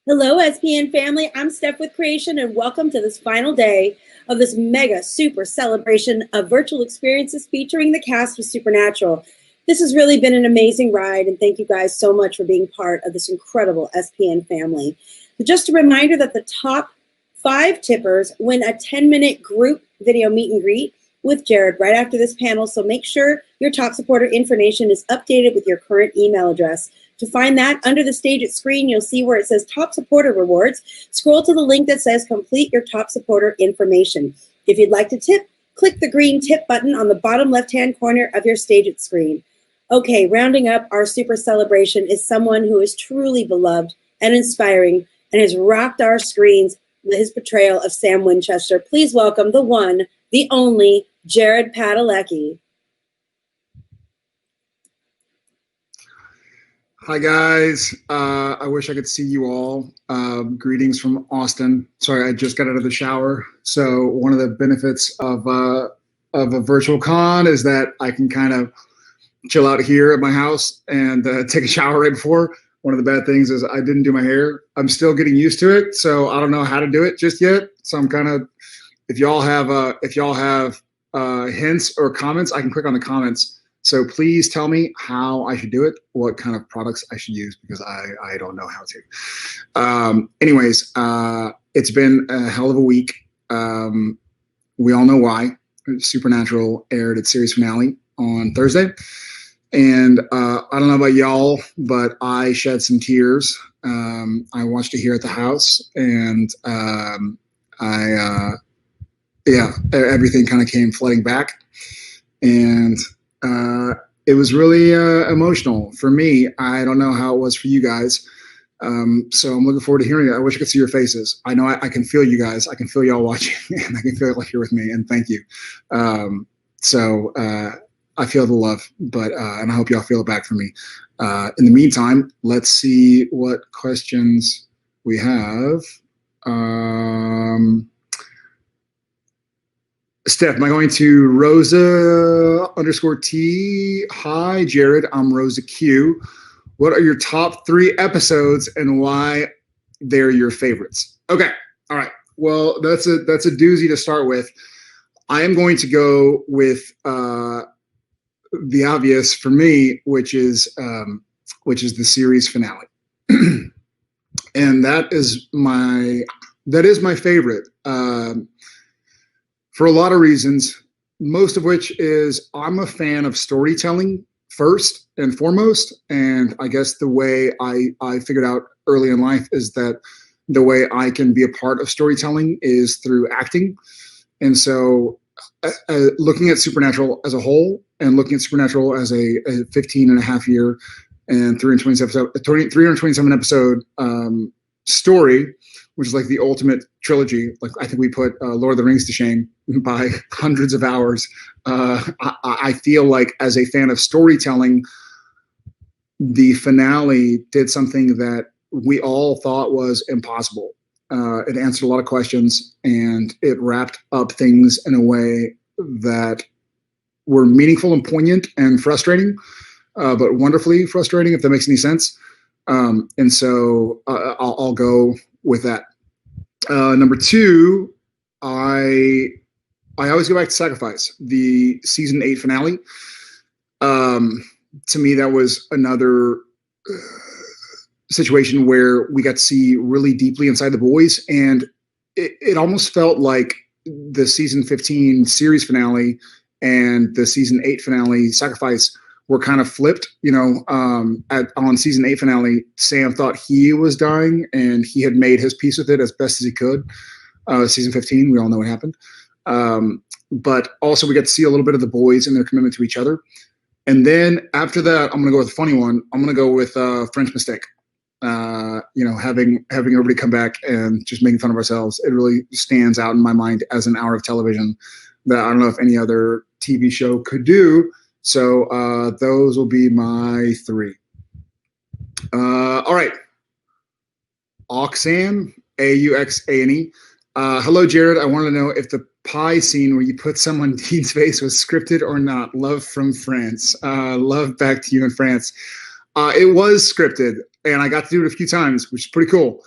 Hello, SPN family. I'm Steph with Creation, and welcome to this final day of this mega super celebration of virtual experiences featuring the cast of Supernatural. This has really been an amazing ride, and thank you guys so much for being part of this incredible SPN family. But just a reminder that the top 5 tippers win a 10-minute group video meet and greet with Jared right after this panel, so make sure your top supporter information is updated with your current email address. To find that, under the Stage It screen, you'll see where it says Top Supporter Rewards. Scroll to the link that says Complete Your Top Supporter Information. If you'd like to tip, click the green tip button on the bottom left-hand corner of your Stage It screen. Okay, rounding up our super celebration is someone who is truly beloved and inspiring and has rocked our screens with his portrayal of Sam Winchester. Please welcome the one, the only, Jared Padalecki. Hi guys, I wish I could see you all. Greetings from Austin. Sorry, I just got out of the shower. So one of the benefits of a virtual con is that I can kind of chill out here at my house and take a shower right before. One of the bad things is I didn't do my hair. I'm still getting used to it, so I don't know how to do it just yet. So I'm kind of, if y'all have hints or comments, I can click on the comments. So please tell me how I should do it, what kind of products I should use, because I don't know how to. Anyways, it's been a hell of a week. We all know why. Supernatural aired its series finale on Thursday. And I don't know about y'all, but I shed some tears. I watched it here at the house, and everything kind of came flooding back. And it was really emotional for me. I don't know how it was for you guys. So I'm looking forward to hearing it. I wish I could see your faces. I know I can feel you guys. I can feel y'all watching, and I can feel it like you're with me, and thank you. I feel the love, but and I hope y'all feel it back from me. In the meantime, let's see what questions we have. Steph, am I going to Rosa_T? Hi, Jared. I'm Rosa Q. What are your top 3 episodes and why they're your favorites? Okay. All right. Well, that's a doozy to start with. I am going to go with the obvious for me, which is the series finale, and that is my favorite. For a lot of reasons, most of which is I'm a fan of storytelling first and foremost. And I guess the way I figured out early in life is that the way I can be a part of storytelling is through acting. And so looking at Supernatural as a whole and looking at Supernatural as a 15 and a half year and 327 episode story, which is like the ultimate trilogy. Like I think we put Lord of the Rings to shame by hundreds of hours. I feel like as a fan of storytelling, the finale did something that we all thought was impossible. It answered a lot of questions, and it wrapped up things in a way that were meaningful and poignant and frustrating, but wonderfully frustrating, if that makes any sense. And so I'll go with that. Number 2, I always go back to Sacrifice, the season 8 finale. To me, that was another situation where we got to see really deeply inside the boys, and it almost felt like the season 15 series finale and the season 8 finale, Sacrifice, were kind of flipped. On season 8 finale, Sam thought he was dying, and he had made his peace with it as best as he could. Season 15, we all know what happened. But also we got to see a little bit of the boys and their commitment to each other. And then after that, I'm going to go with a funny one. I'm going to go with French Mistake. Having everybody come back and just making fun of ourselves, it really stands out in my mind as an hour of television that I don't know if any other TV show could do. So those will be my 3. All right. Auxane, Auxane. Hello, Jared. I want to know if the pie scene where you put someone in Dean's face was scripted or not. Love from France. Love back to you in France. It was scripted, and I got to do it a few times, which is pretty cool.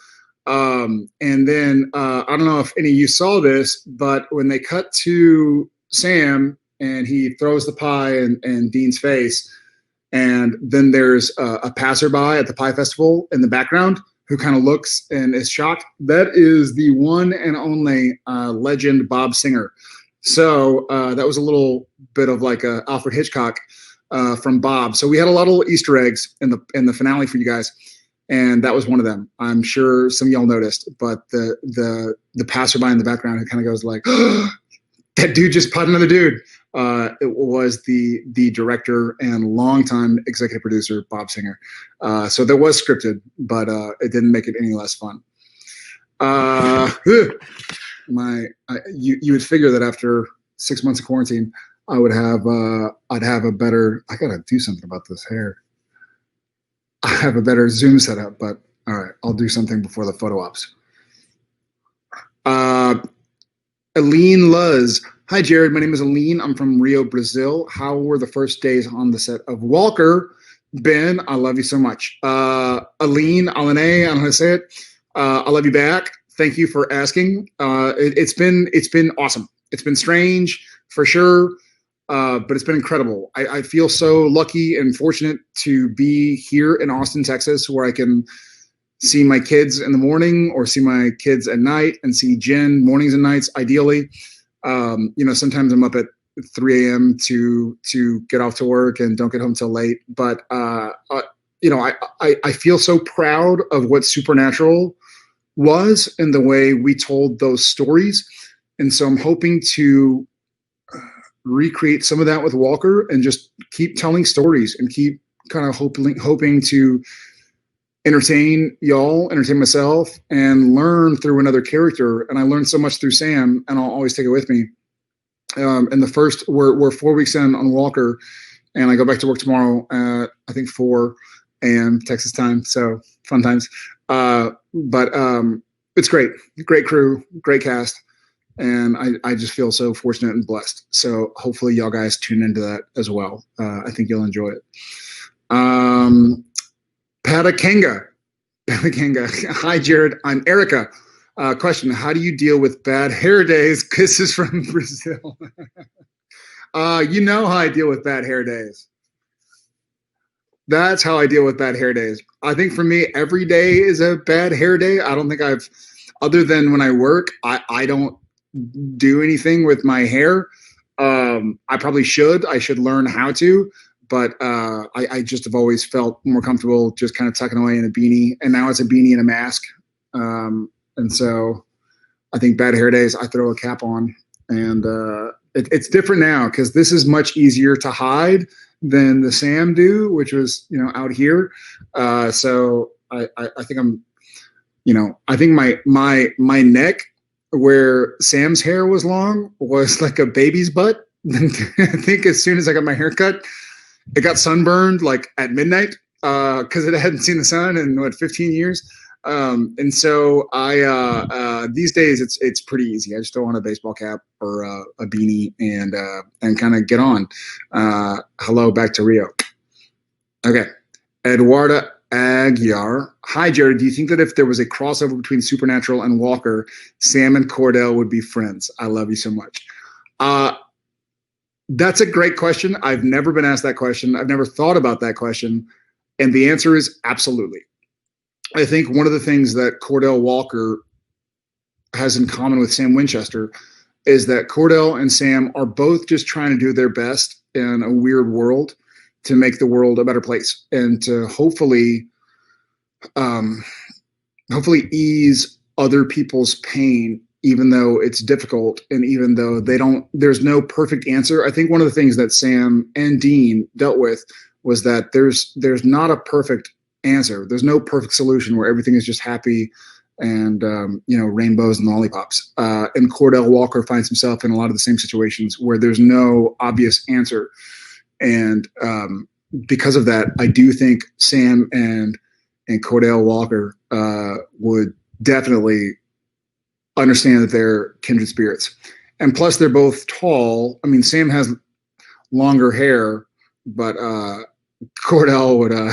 And then I don't know if any of you saw this, but when they cut to Sam and he throws the pie in Dean's face, and then there's a passerby at the pie festival in the background who kind of looks and is shocked. That is the one and only legend Bob Singer. So that was a little bit of like a Alfred Hitchcock from Bob. So we had a lot of Easter eggs in the finale for you guys, and that was one of them. I'm sure some of y'all noticed, but the passerby in the background who kind of goes like, "That dude just put another dude." It was the director and longtime executive producer Bob Singer. So that was scripted, but it didn't make it any less fun. You would figure that after 6 months of quarantine, I'd have a better. I gotta do something about this hair. I have a better Zoom setup, but all right, I'll do something before the photo ops. Aline Luz. Hi, Jared. My name is Aline. I'm from Rio, Brazil. How were the first days on the set of Walker? Ben, I love you so much. Aline, I don't know how to say it. I love you back. Thank you for asking. It's been awesome. It's been strange for sure, but it's been incredible. I feel so lucky and fortunate to be here in Austin, Texas, where I can see my kids in the morning or see my kids at night and see Jen mornings and nights, ideally. Sometimes I'm up at 3 a.m. to get off to work and don't get home till late. But, I feel so proud of what Supernatural was and the way we told those stories. And so I'm hoping to recreate some of that with Walker and just keep telling stories and keep kind of hoping to entertain y'all, entertain myself, and learn through another character. And I learned so much through Sam, and I'll always take it with me. And we're 4 weeks in on Walker, and I go back to work tomorrow at, I think, 4 a.m. Texas time. So fun times. But it's great crew, great cast. And I just feel so fortunate and blessed. So hopefully y'all guys tune into that as well. I think you'll enjoy it. Padalecki. Hi, Jared. I'm Erica. Question: how do you deal with bad hair days? Kisses from Brazil. You know how I deal with bad hair days. That's how I deal with bad hair days. I think for me, every day is a bad hair day. I don't think other than when I work, I don't do anything with my hair. I probably should. I should learn how to. But I just have always felt more comfortable just kind of tucking away in a beanie. And now it's a beanie and a mask. And so I think bad hair days, I throw a cap on. And it's different now because this is much easier to hide than the Sam do, which was, out here. So I think I think my neck where Sam's hair was long was like a baby's butt. I think as soon as I got my hair cut, it got sunburned like at midnight because it hadn't seen the sun in 15 years. And so these days it's pretty easy. I just throw on a baseball cap or a beanie and kind of get on. Hello, back to Rio. Okay. Eduarda Aguiar. Hi, Jared. Do you think that if there was a crossover between Supernatural and Walker, Sam and Cordell would be friends? I love you so much. That's a great question. I've never been asked that question. I've never thought about that question. And the answer is absolutely. I think one of the things that Cordell Walker has in common with Sam Winchester is that Cordell and Sam are both just trying to do their best in a weird world to make the world a better place and to hopefully ease other people's pain, even though it's difficult and even though there's no perfect answer. I think one of the things that Sam and Dean dealt with was that there's not a perfect answer. There's no perfect solution where everything is just happy and rainbows and lollipops. And Cordell Walker finds himself in a lot of the same situations where there's no obvious answer. And because of that, I do think Sam and Cordell Walker would definitely understand that they're kindred spirits. And plus, they're both tall. I mean, Sam has longer hair, but Cordell would, I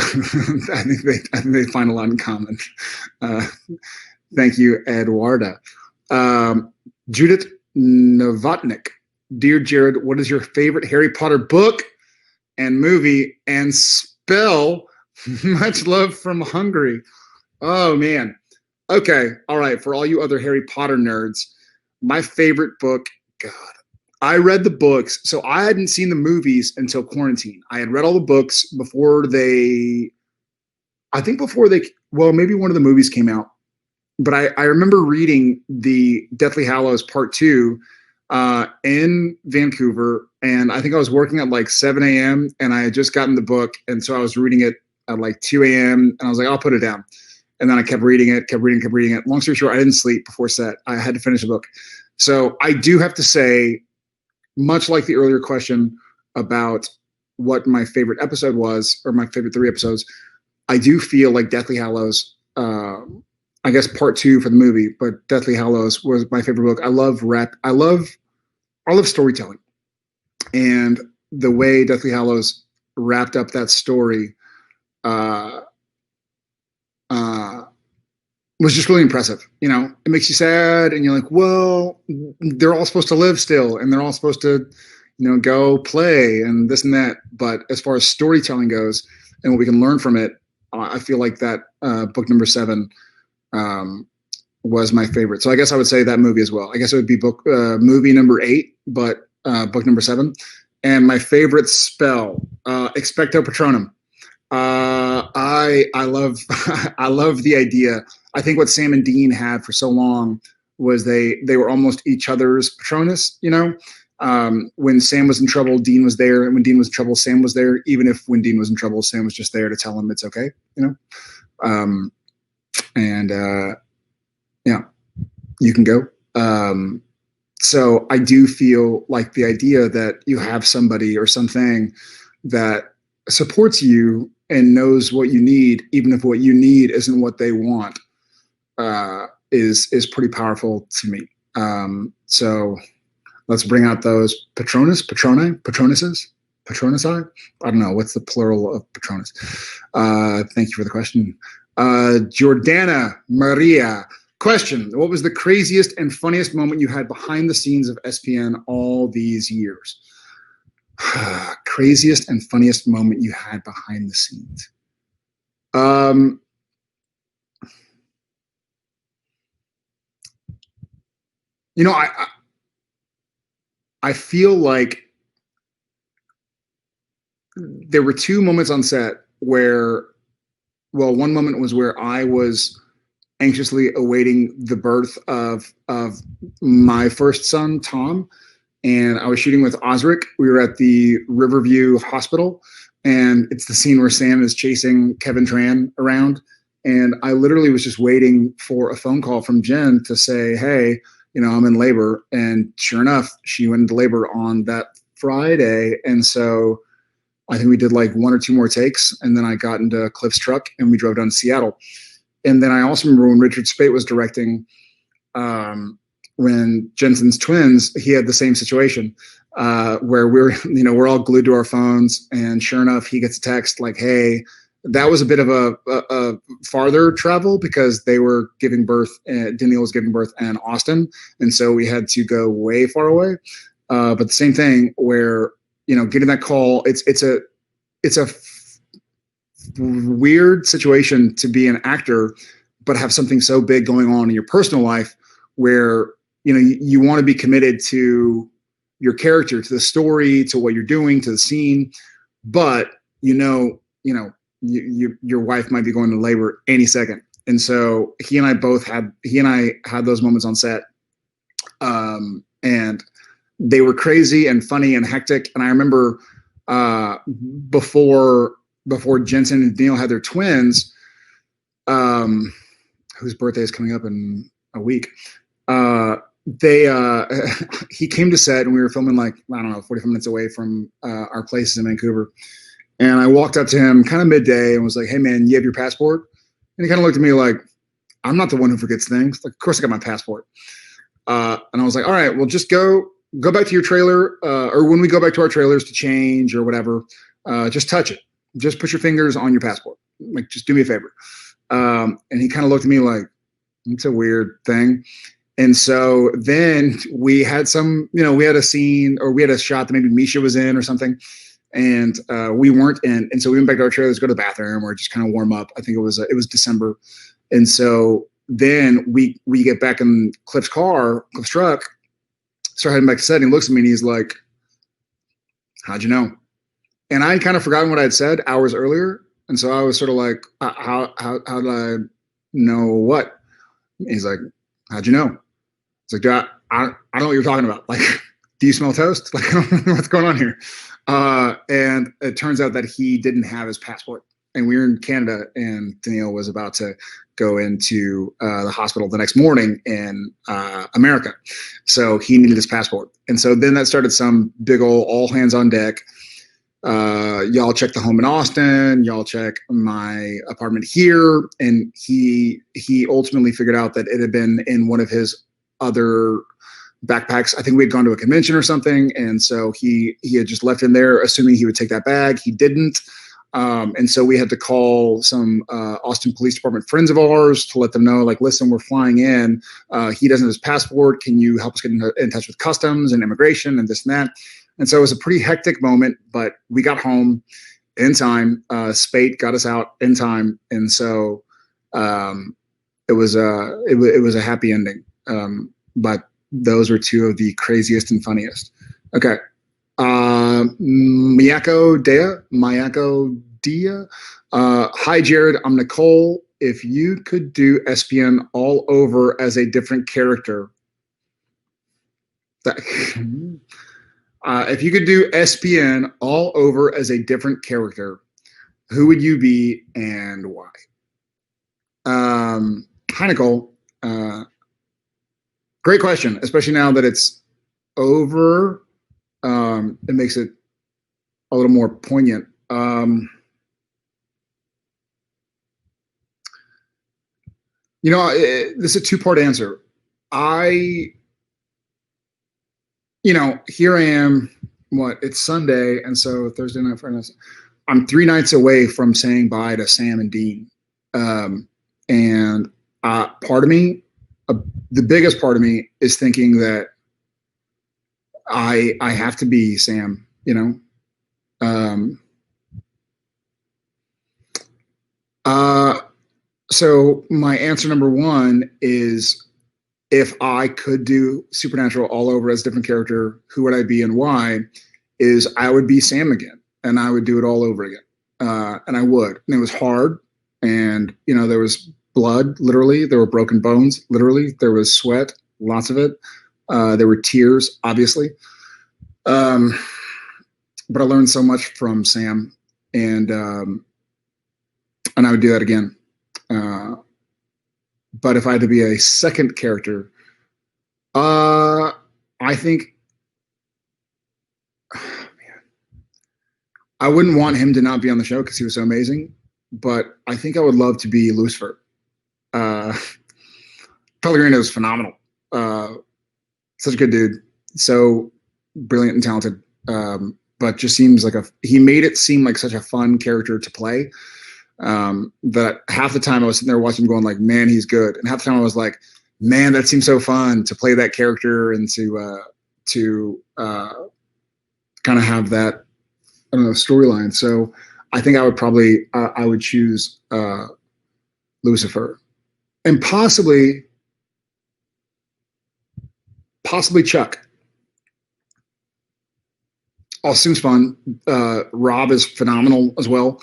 think they find a lot in common. Uh, thank you, Eduarda. Judith Novotnik. Dear Jared, what is your favorite Harry Potter book and movie and spell? Much love from Hungary. Oh, man. Okay. All right. For all you other Harry Potter nerds, my favorite book, God, I read the books. So I hadn't seen the movies until quarantine. I had read all the books before they, I think before they, well, maybe one of the movies came out. But I remember reading the Deathly Hallows Part 2 in Vancouver. And I think I was working at like 7 a.m. and I had just gotten the book. And so I was reading it at like 2 a.m. and I was like, I'll put it down. And then I kept reading it, kept reading it. Long story short, I didn't sleep before set. I had to finish the book. So I do have to say, much like the earlier question about what my favorite episode was, or my favorite 3 episodes, I do feel like Deathly Hallows, I guess part 2 for the movie, but Deathly Hallows was my favorite book. I love storytelling, and the way Deathly Hallows wrapped up that story uh, uh, was just really impressive. You know, it makes you sad, and you're like, well, they're all supposed to live still, and they're all supposed to, you know, go play and this and that. But as far as storytelling goes, and what we can learn from it, I feel like that book number 7 was my favorite. So I guess I would say that movie as well. I guess it would be movie number 8, but book number 7. And my favorite spell, Expecto Patronum. I love I love the idea. I think what Sam and Dean had for so long was they were almost each other's Patronus. You know, when Sam was in trouble, Dean was there, and when Dean was in trouble, Sam was there. Even if when Dean was in trouble, Sam was just there to tell him it's okay. You know, and yeah, you can go. So I do feel like the idea that you have somebody or something that supports you and knows what you need, even if what you need isn't what they want, is pretty powerful to me. So let's bring out those Patronuses. I don't know what's the plural of Patronus. Thank you for the question, Jordana Maria. Question: what was the craziest and funniest moment you had behind the scenes of SPN all these years? Craziest and funniest moment you had behind the scenes. You know, I feel like there were 2 moments on set where, well, one moment was where I was anxiously awaiting the birth of my first son, Tom, and I was shooting with Osric. We were at the Riverview Hospital, and it's the scene where Sam is chasing Kevin Tran around, and I literally was just waiting for a phone call from Jen to say, hey, you know, I'm in labor. And sure enough, she went into labor on that Friday. And so I think we did like 1 or 2 more takes, and then I got into Cliff's truck and we drove down to Seattle. And then I also remember when Richard Speight was directing, when Jensen's Twins, he had the same situation where we're all glued to our phones, and sure enough, he gets a text like, "Hey, that was a bit of a farther travel because they were giving birth. Danielle was giving birth in Austin, and so we had to go way far away." But the same thing where getting that call, it's a weird situation to be an actor, but have something so big going on in your personal life where you want to be committed to your character, to the story, to what you're doing, to the scene, but your wife might be going to labor any second. And so he and I had those moments on set, and they were crazy and funny and hectic. And I remember before Jensen and Neil had their twins, whose birthday is coming up in a week, he came to set, and we were filming like, I don't know, 45 minutes away from our places in Vancouver. And I walked up to him kind of midday and was like, "Hey man, you have your passport?" And he kind of looked at me like, "I'm not the one who forgets things. Like, of course I got my passport." And I was like, "All right, well, just go back to your trailer, or when we go back to our trailers to change or whatever, just touch it." just put your fingers on your passport. Like, just do me a favor. And he kind of looked at me like, it's a weird thing. And so then we had some, we had a scene, or we had a shot that maybe Misha was in or something. And we weren't in. And so we went back to our trailers, go to the bathroom, or just kind of warm up. I think it was December. And so then we get back in Cliff's truck, start heading back to set. And he looks at me and he's like, how'd you know? And I had kind of forgotten what I had said hours earlier. And so I was sort of like, how did I know what? And he's like, how'd you know? It's like, I don't know what you're talking about. Like, do you smell toast? Like, I don't know what's going on here. And it turns out that he didn't have his passport. And we were in Canada, and Daniil was about to go into the hospital the next morning in America. So he needed his passport. And so then that started some big old all hands on deck. Y'all check the home in Austin, y'all check my apartment here. And he ultimately figured out that it had been in one of his other backpacks. I think we had gone to a convention or something. And so he had just left in there, assuming he would take that bag. He didn't. And so we had to call some Austin Police Department friends of ours to let them know, like, listen, we're flying in. He doesn't have his passport. Can you help us get in touch with customs and immigration and this and that? And so it was a pretty hectic moment, but we got home in time. Spate got us out in time. And so it was a happy ending. But those were two of the craziest and funniest. Okay. Mayako Dia. Hi, Jared. I'm Nicole. If you could do SPN all over as a different character, if you could do SPN all over as a different character, who would you be and why? Hi, Nicole. Great question, especially now that it's over. It makes it a little more poignant. This is a two-part answer. Here I am, it's Sunday, and so Thursday night, Friday night, I'm 3 nights away from saying bye to Sam and Dean. And part of me, the biggest part of me, is thinking that I have to be Sam, So my answer number one is, if I could do Supernatural all over as a different character, who would I be and why? Is I would be Sam again, and I would do it all over again. And I would. And it was hard. And, there was blood, literally. There were broken bones, literally. There was sweat, lots of it. There were tears, obviously. But I learned so much from Sam, and I would do that again. But if I had to be a second character, I think, I wouldn't want him to not be on the show because he was so amazing. But I think I would love to be Lucifer. Pellegrino is phenomenal. Such a good dude. So brilliant and talented. But just seems like he made it seem like such a fun character to play. That half the time I was sitting there watching him going like, man, he's good. And half the time I was like, man, that seems so fun to play that character and to kind of have that, I don't know, storyline. So I think I would probably, I would choose Lucifer, and possibly Chuck. All seems fun. Rob is phenomenal as well.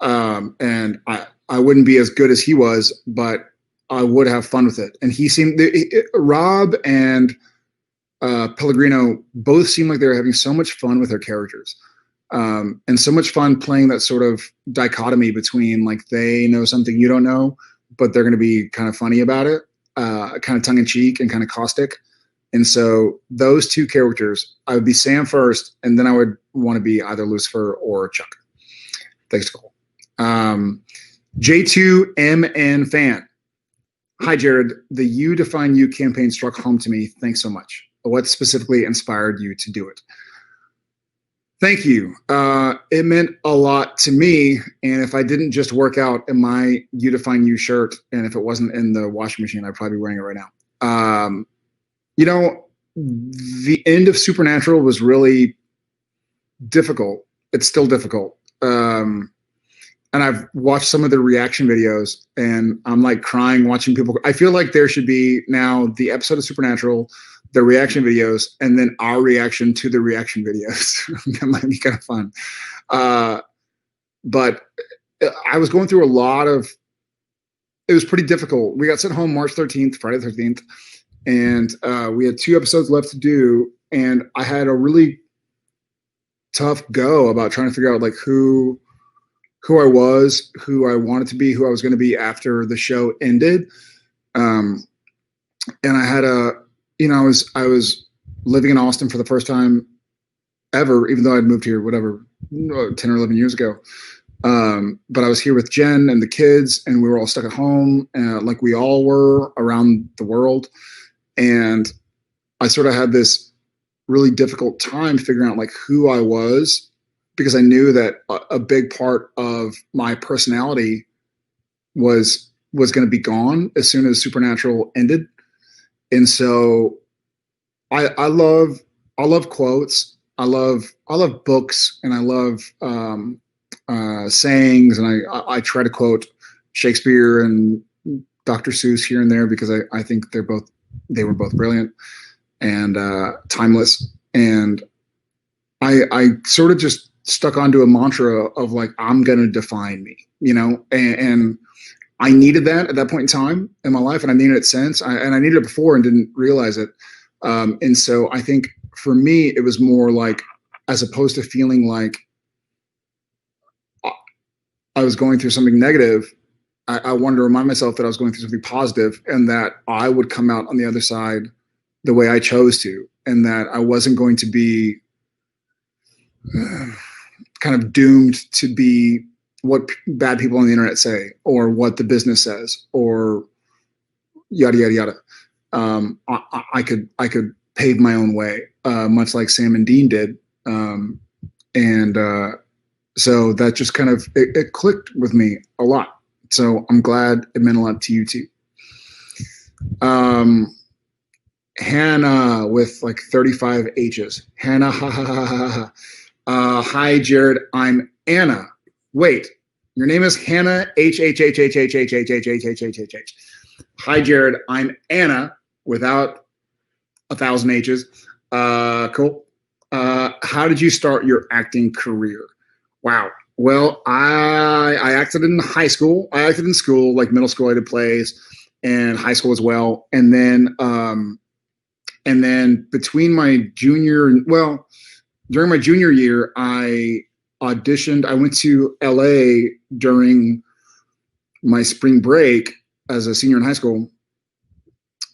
And I wouldn't be as good as he was, but I would have fun with it. And he seemed, Rob and Pellegrino both seemed like they were having so much fun with their characters. And so much fun playing that sort of dichotomy between, like, they know something you don't know, but they're going to be kind of funny about it, kind of tongue in cheek and kind of caustic. And so those two characters, I would be Sam first, and then I would want to be either Lucifer or Chuck. Thanks, Cole. J2MN fan. Hi, Jared. The You Define You campaign struck home to me. Thanks so much. What specifically inspired you to do it? Thank you. It meant a lot to me. And if I didn't just work out in my You Define You shirt, and if it wasn't in the washing machine, I'd probably be wearing it right now. You know, the end of Supernatural was really difficult. It's still difficult. And I've watched some of the reaction videos, and I'm like crying watching people. I feel like there should be now the episode of Supernatural, the reaction videos, and then our reaction to the reaction videos. That might be kind of fun. But I was going through a lot of. It was pretty difficult. We got sent home March 13th, Friday the 13th, and we had 2 episodes left to do, and I had a really tough go about trying to figure out like who I was, who I wanted to be, who I was going to be after the show ended. And I had I was living in Austin for the first time ever, even though I'd moved here, whatever, 10 or 11 years ago. But I was here with Jen and the kids, and we were all stuck at home, like we all were around the world. And I sort of had this really difficult time figuring out like who I was, because I knew that a big part of my personality was going to be gone as soon as Supernatural ended. And so I love quotes. I love books, and I love sayings, and I try to quote Shakespeare and Dr. Seuss here and there, because I think they were both brilliant and timeless. And I sort of just stuck onto a mantra of like, I'm going to define me, and I needed that at that point in time in my life. And I needed it since, and I needed it before and didn't realize it. And so I think for me, it was more like, as opposed to feeling like I was going through something negative, I wanted to remind myself that I was going through something positive, and that I would come out on the other side the way I chose to, and that I wasn't going to be kind of doomed to be what bad people on the internet say, or what the business says, or yada yada yada. I could pave my own way, much like Sam and Dean did, and so that just kind of it clicked with me a lot. So I'm glad it meant a lot to you too. Hannah with like 35 H's. Hannah, ha ha ha ha ha. Hi, Jared. I'm Anna. Wait, your name is Hannah. H H H H H H H H H H H H H. Hi, Jared. I'm Anna without 1,000 H's. Cool. How did you start your acting career? Wow. Well, I acted in high school. I acted in school, like middle school. I did plays, and high school as well. And then between my during my junior year, I auditioned. I went to LA during my spring break as a senior in high school.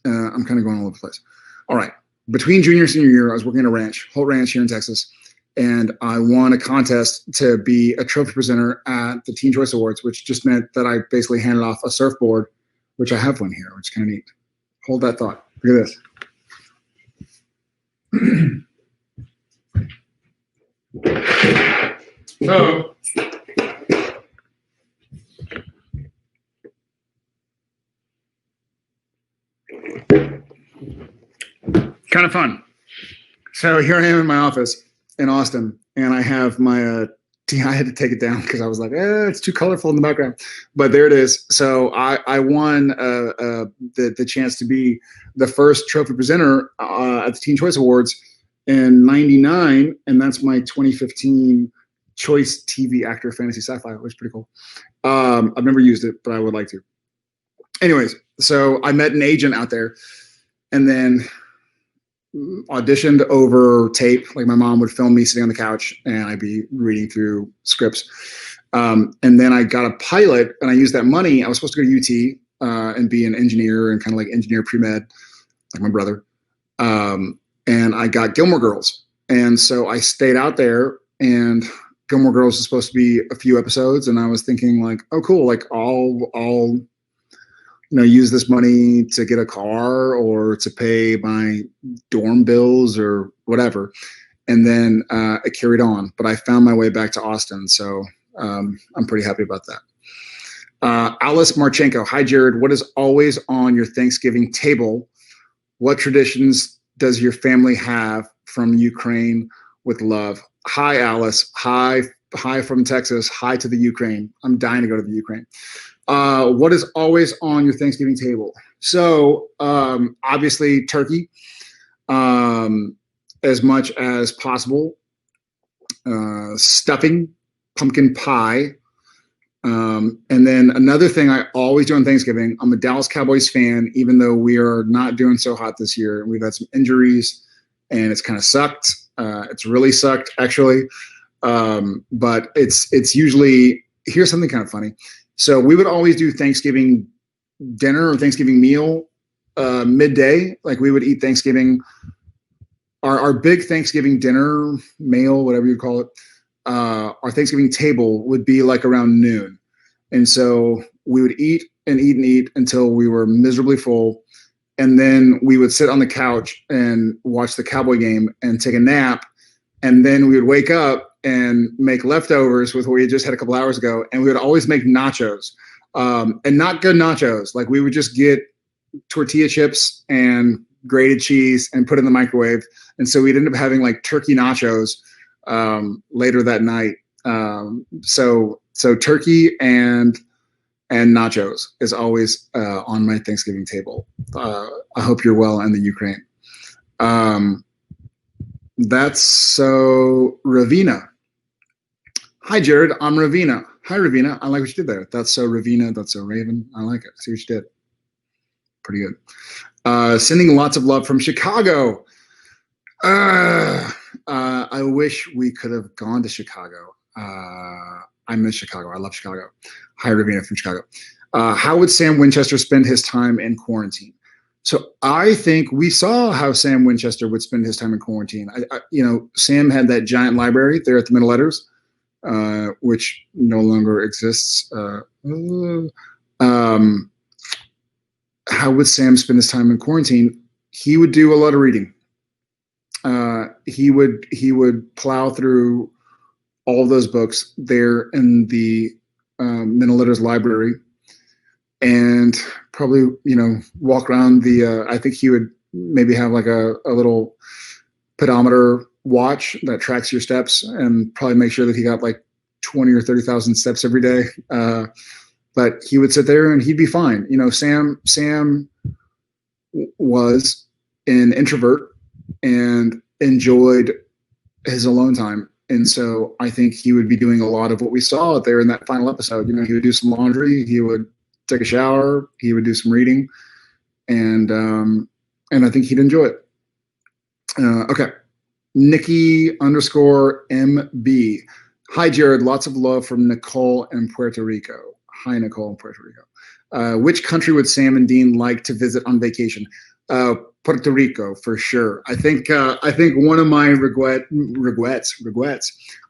I'm kind of going all over the place. All right. Between junior and senior year, I was working at a ranch, Holt Ranch here in Texas, and I won a contest to be a trophy presenter at the Teen Choice Awards, which just meant that I basically handed off a surfboard, which I have one here, which is kind of neat. Hold that thought. Look at this. So, kind of fun. So here I am in my office in Austin, and I have my I had to take it down because I was like, it's too colorful in the background. But there it is. So I won the chance to be the first trophy presenter at the Teen Choice Awards in '99, and that's my 2015 Choice TV Actor Fantasy Sci-Fi, which is pretty cool. I've never used it, but I would like to. Anyways, so I met an agent out there, and then auditioned over tape. Like my mom would film me sitting on the couch, and I'd be reading through scripts. And then I got a pilot, and I used that money. I was supposed to go to UT and be an engineer and kind of like engineer pre-med, like my brother. And I got Gilmore Girls. And so I stayed out there, and Gilmore Girls is supposed to be a few episodes. And I was thinking like, oh, cool. Like I'll use this money to get a car or to pay my dorm bills or whatever. and then it carried on. But I found my way back to Austin, so I'm pretty happy about that. Alice Marchenko. Hi, Jared. What is always on your Thanksgiving table? What traditions does your family have from Ukraine with love? Hi, Alice. Hi from Texas. Hi to the Ukraine. I'm dying to go to the Ukraine. What is always on your Thanksgiving table? So obviously turkey, as much as possible. Stuffing, pumpkin pie. And then another thing I always do on Thanksgiving, I'm a Dallas Cowboys fan, even though we are not doing so hot this year. We've had some injuries and it's kind of sucked. It's really sucked, actually. But it's usually, here's something kind of funny. So we would always do Thanksgiving dinner or Thanksgiving meal midday. Like we would eat Thanksgiving, our big Thanksgiving dinner, meal, whatever you call it. Our Thanksgiving table would be like around noon. And so we would eat and eat and eat until we were miserably full. And then we would sit on the couch and watch the Cowboy game and take a nap. And then we would wake up and make leftovers with what we had just had a couple hours ago. And we would always make nachos, and not good nachos. Like we would just get tortilla chips and grated cheese and put it in the microwave. And so we'd end up having like turkey nachos later that night. So turkey and nachos is always on my Thanksgiving table. I hope you're well in the Ukraine. That's so Ravina. Hi, Jared. I'm Ravina. Hi, Ravina. I like what you did there. That's so Ravina. That's so Raven. I like it. See what you did. Pretty good. Sending lots of love from Chicago. I wish we could have gone to Chicago. I miss Chicago. I love Chicago. Hi, Ravina from Chicago. How would Sam Winchester spend his time in quarantine? So I think we saw how Sam Winchester would spend his time in quarantine. Sam had that giant library there at the Middle Letters, which no longer exists. How would Sam spend his time in quarantine? He would do a lot of reading. He would plow through all of those books there in the Middle Letters library, and probably walk around the. I think he would maybe have like a little pedometer watch that tracks your steps, and probably make sure that he got like 20 or 30,000 steps every day. But he would sit there and he'd be fine. Sam was an introvert and enjoyed his alone time. And so I think he would be doing a lot of what we saw there in that final episode. He would do some laundry, he would take a shower, he would do some reading, and I think he'd enjoy it. Okay. Nikki _MB. Hi, Jared. Lots of love from Nicole in Puerto Rico. Hi, Nicole in Puerto Rico. Which country would Sam and Dean like to visit on vacation? Puerto Rico, for sure. I think one of my regrets.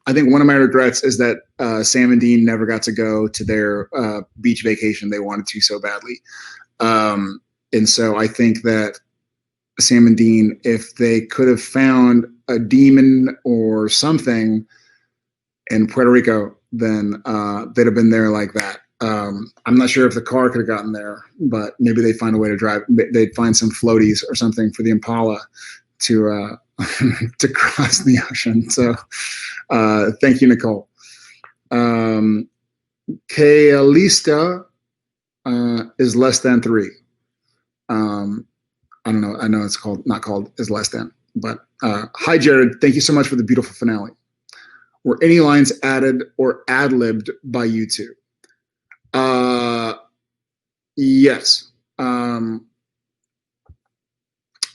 I think one of my regrets is that Sam and Dean never got to go to their beach vacation they wanted to so badly. And so I think that Sam and Dean, if they could have found a demon or something in Puerto Rico, then they'd have been there like that. I'm not sure if the car could have gotten there, but maybe they'd find a way to drive. They'd find some floaties or something for the Impala to to cross the ocean. So thank you, Nicole. Kalista is less than 3. I don't know. I know it's not called is less than, but hi, Jared. Thank you so much for the beautiful finale. Were any lines added or ad-libbed by you two? Yes.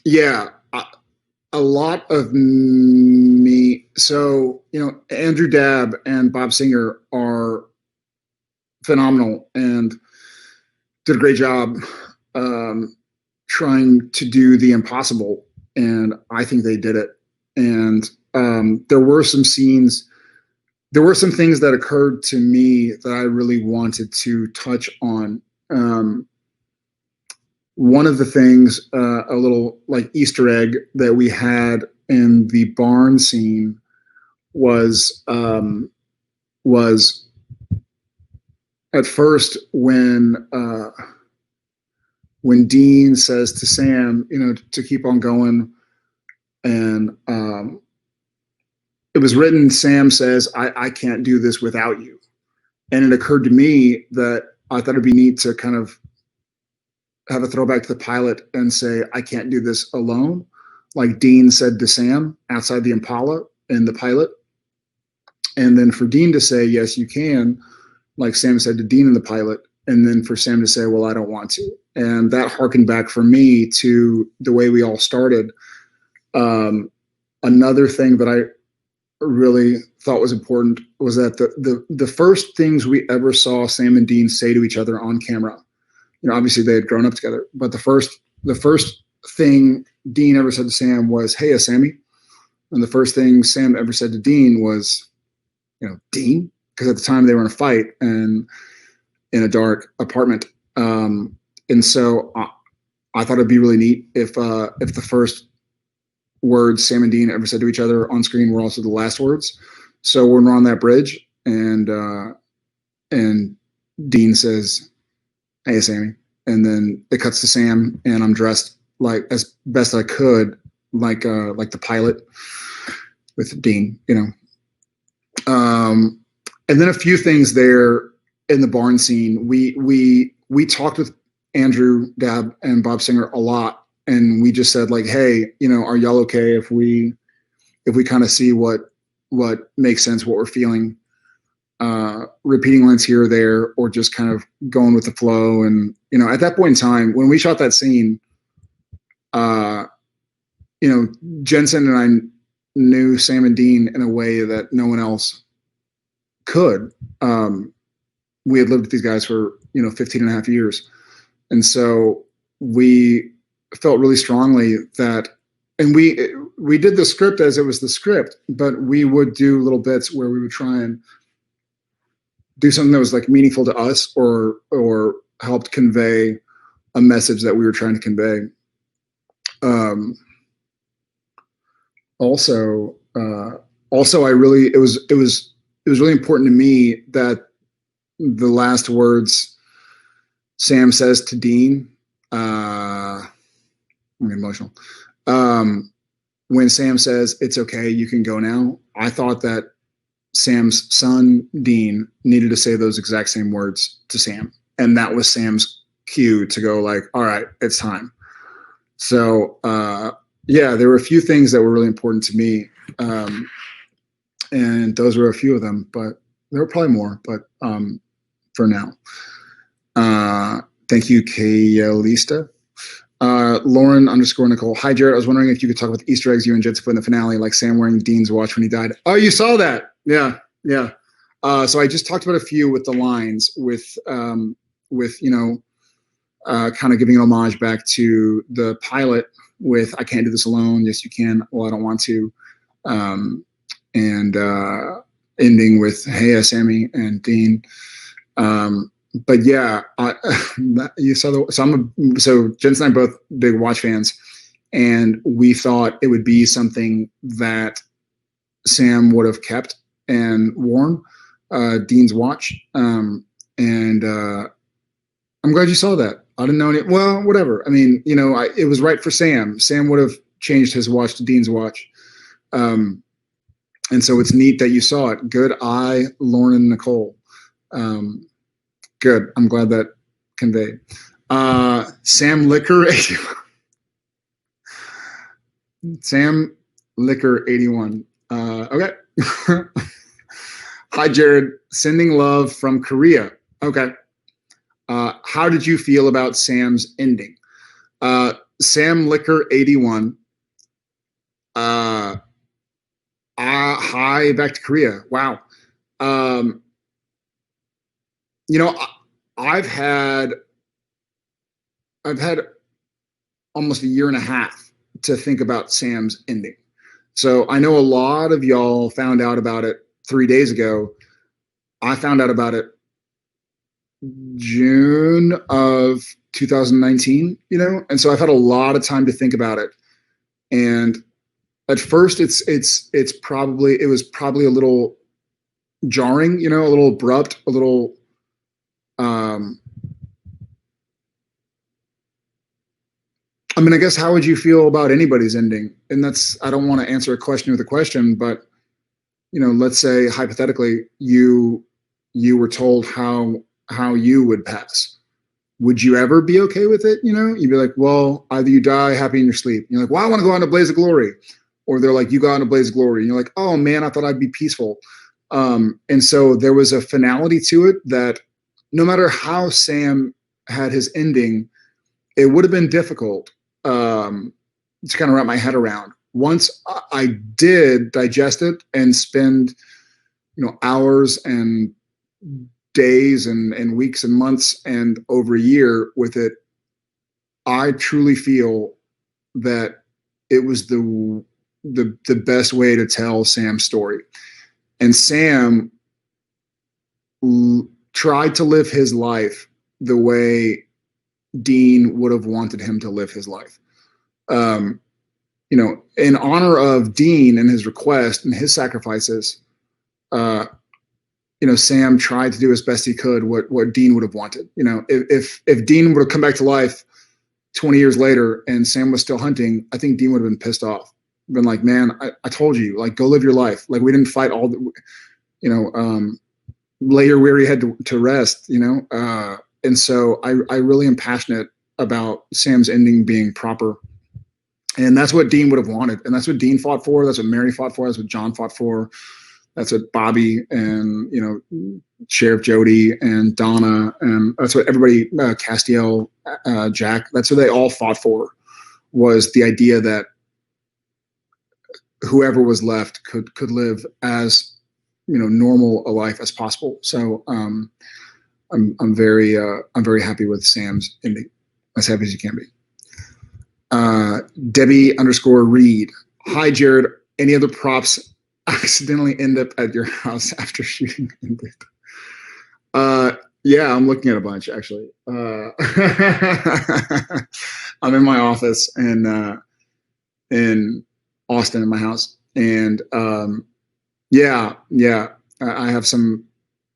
Yeah. A lot of me. So, Andrew Dabb and Bob Singer are phenomenal and did a great job trying to do the impossible. And I think they did it. And there were some scenes. There were some things that occurred to me that I really wanted to touch on. One of the things, a little like Easter egg that we had in the barn scene was at first when Dean says to Sam, to keep on going, and it was written, Sam says, I can't do this without you. And it occurred to me that I thought it'd be neat to kind of have a throwback to the pilot and say, I can't do this alone. Like Dean said to Sam outside the Impala in the pilot. And then for Dean to say, yes, you can, like Sam said to Dean in the pilot. And then for Sam to say, well, I don't want to. And that harkened back for me to the way we all started. Another thing that I really thought was important was that the first things we ever saw Sam and Dean say to each other on camera, obviously they had grown up together, but the first thing Dean ever said to Sam was, hey, Sammy. And the first thing Sam ever said to Dean was, Dean, because at the time they were in a fight and in a dark apartment. And so I thought it'd be really neat if the first words Sam and Dean ever said to each other on screen were also the last words. So when we're on that bridge and Dean says, hey, Sammy. And then it cuts to Sam and I'm dressed like as best I could, like the pilot with Dean, and then a few things there in the barn scene. We talked with Andrew Dabb and Bob Singer a lot. And we just said like, hey, are y'all okay if we kind of see what makes sense, what we're feeling, repeating lines here or there, or just kind of going with the flow. And, at that point in time, when we shot that scene, Jensen and I knew Sam and Dean in a way that no one else could. We had lived with these guys for, 15 and a half years. And so we felt really strongly that, and we did the script as it was the script, but we would do little bits where we would try and do something that was like meaningful to us or helped convey a message that we were trying to convey. Also, it was really important to me that the last words Sam says to Dean, I'm getting emotional. When Sam says, it's okay, you can go now, I thought that Sam's son, Dean, needed to say those exact same words to Sam. And that was Sam's cue to go like, all right, it's time. So, yeah, there were a few things that were really important to me. And those were a few of them, but there were probably more, but for now. Thank you, Kaelista. Lauren _ Nicole. Hi, Jared. I was wondering if you could talk about the Easter eggs you and Jensen put in the finale, like Sam wearing Dean's watch when he died. Oh, you saw that? Yeah. So I just talked about a few with the lines with kind of giving an homage back to the pilot with "I can't do this alone." Yes, you can. Well, I don't want to. And ending with "Hey, Sammy and Dean." But yeah, you saw so Jensen and I are both big watch fans, and we thought it would be something that Sam would have kept and worn, Dean's watch. And I'm glad you saw that. I didn't know any. Well, whatever. I mean, it was right for Sam. Sam would have changed his watch to Dean's watch. And so it's neat that you saw it. Good eye, Lauren and Nicole. Good. I'm glad that conveyed. Sam Liquor 81. Sam Liquor 81. Okay. Hi, Jared. Sending love from Korea. Okay. How did you feel about Sam's ending? Sam Liquor 81. Hi, back to Korea. Wow. I've had almost a year and a half to think about Sam's ending. So I know a lot of y'all found out about it 3 days ago. I found out about it June of 2019, and so I've had a lot of time to think about it. And at first it was probably a little jarring, a little abrupt, a little, I mean, I guess how would you feel about anybody's ending? And I don't want to answer a question with a question, but let's say hypothetically you were told how you would pass. Would you ever be okay with it? You'd be like, well, either you die happy in your sleep. You're like, well, I want to go out in a blaze of glory. Or they're like, you go out in a blaze of glory. And you're like, oh man, I thought I'd be peaceful. And so there was a finality to it that no matter how Sam had his ending, it would have been difficult to kind of wrap my head around. Once I did digest it and spend, hours and days and weeks and months and over a year with it, I truly feel that it was the best way to tell Sam's story. And Sam tried to live his life the way Dean would have wanted him to live his life. In honor of Dean and his request and his sacrifices, Sam tried to do as best he could what Dean would have wanted. If Dean would have come back to life 20 years later and Sam was still hunting, I think Dean would have been pissed off. Been like, man, I told you, like, go live your life. Like, we didn't fight all the, lay your weary head to rest, and so I really am passionate about Sam's ending being proper. And that's what Dean would have wanted. And that's what Dean fought for. That's what Mary fought for. That's what John fought for. That's what Bobby and, Sheriff Jody and Donna, and that's what everybody, Castiel, Jack, that's what they all fought for, was the idea that whoever was left could live as, normal a life as possible. So I'm very happy with Sam's ending, as happy as you can be. Debbie_Reed. Hi, Jared. Any other props accidentally end up at your house after shooting ended? Yeah, I'm looking at a bunch actually. I'm in my office in Austin in my house, and yeah, I have some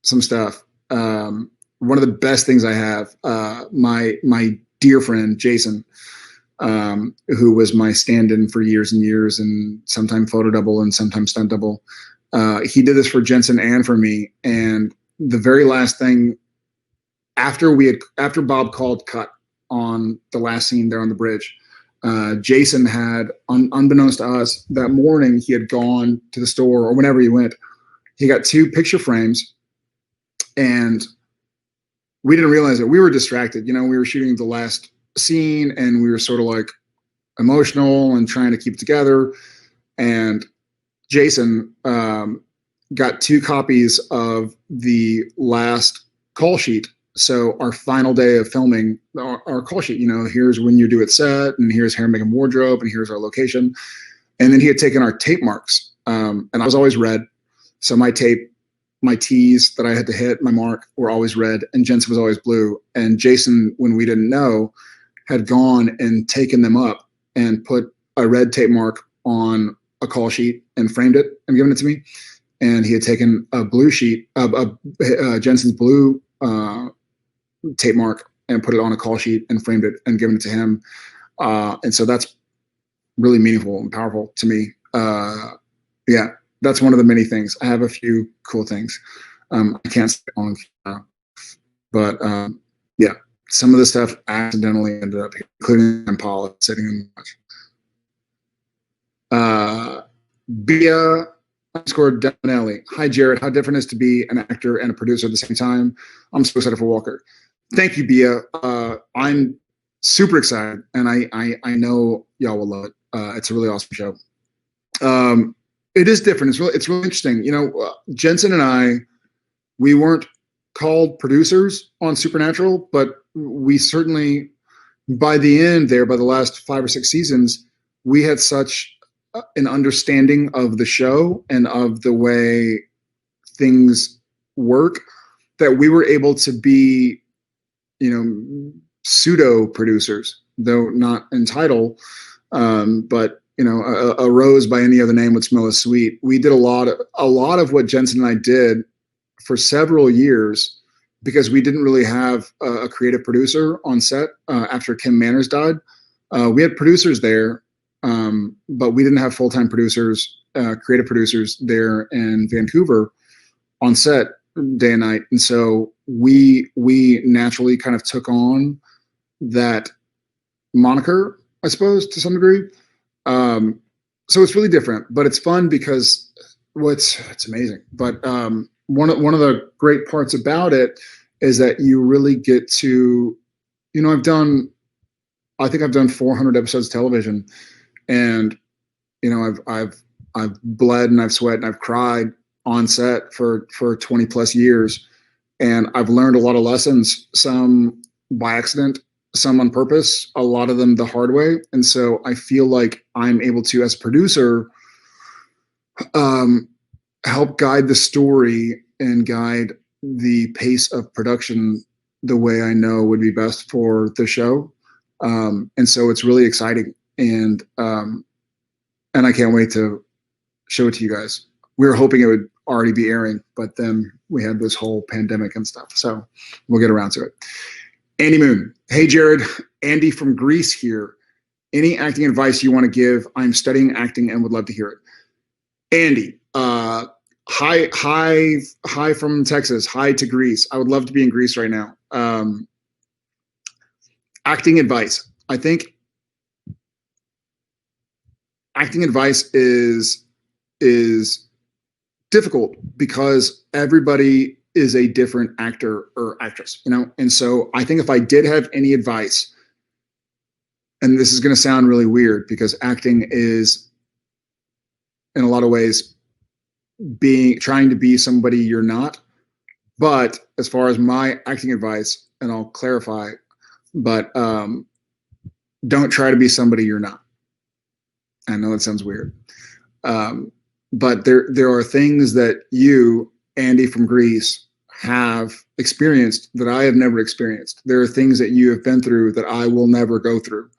stuff. One of the best things I have, my dear friend Jason, who was my stand-in for years and years, and sometimes photo double and sometimes stunt double. He did this for Jensen and for me. And the very last thing, after Bob called cut on the last scene there on the bridge, Jason had, unbeknownst to us, that morning he had gone to the store, or whenever he went, he got 2 picture frames, and we didn't realize it. We were distracted. We were shooting the last scene and we were sort of like emotional and trying to keep it together. And Jason got 2 copies of the last call sheet. So our final day of filming, our call sheet, here's when you do it set, and here's hair, makeup, and wardrobe, and here's our location. And then he had taken our tape marks, and I was always red. So my T's that I had to hit, my mark, were always red, and Jensen was always blue. And Jason, when we didn't know, had gone and taken them up and put a red tape mark on a call sheet and framed it and given it to me. And he had taken a blue sheet of Jensen's blue tape mark and put it on a call sheet and framed it and given it to him. And so that's really meaningful and powerful to me. Yeah, that's one of the many things. I have a few cool things. I can't say on camera, but yeah, some of the stuff accidentally ended up here, including Paula sitting in the Bia_Demonelli. Hi, Jared. How different is to be an actor and a producer at the same time? I'm so excited for Walker. Thank you, Bia. I'm super excited, and I know y'all will love it. It's a really awesome show. It is different. It's really interesting. Jensen and I, we weren't called producers on Supernatural, but we certainly, by the end there, by the last 5 or 6 seasons, we had such an understanding of the show and of the way things work that we were able to be, pseudo producers, though not in title, but a rose by any other name would smell as sweet. We did a lot of what Jensen and I did for several years because we didn't really have a creative producer on set after Kim Manners died. We had producers there, but we didn't have full-time producers, creative producers there in Vancouver on set day and night. And so we naturally kind of took on that moniker, I suppose, to some degree. So it's really different, but it's fun because it's amazing. But one of the great parts about it is that you really get to, I think I've done 400 episodes of television, and I've bled and I've sweat and I've cried on set for 20 plus years, and I've learned a lot of lessons, some by accident, some on purpose, a lot of them the hard way. And so I feel like I'm able to, as a producer, help guide the story and guide the pace of production the way I know would be best for the show. And so it's really exciting, and I can't wait to show it to you guys. We were hoping it would already be airing, but then we had this whole pandemic and stuff, so we'll get around to it. Andy Moon, hey Jared, Andy from Greece here. Any acting advice you want to give? I'm studying acting and would love to hear it. Andy, hi from Texas, hi to Greece. I would love to be in Greece right now. Acting advice. I think acting advice is difficult because everybody is a different actor or actress, and so I think if I did have any advice, and this is going to sound really weird because acting is in a lot of ways trying to be somebody you're not, but as far as my acting advice, and I'll clarify, but don't try to be somebody you're not. I know that sounds weird, but there are things that you, Andy from Greece, have experienced that I have never experienced. There are things that you have been through that I will never go through.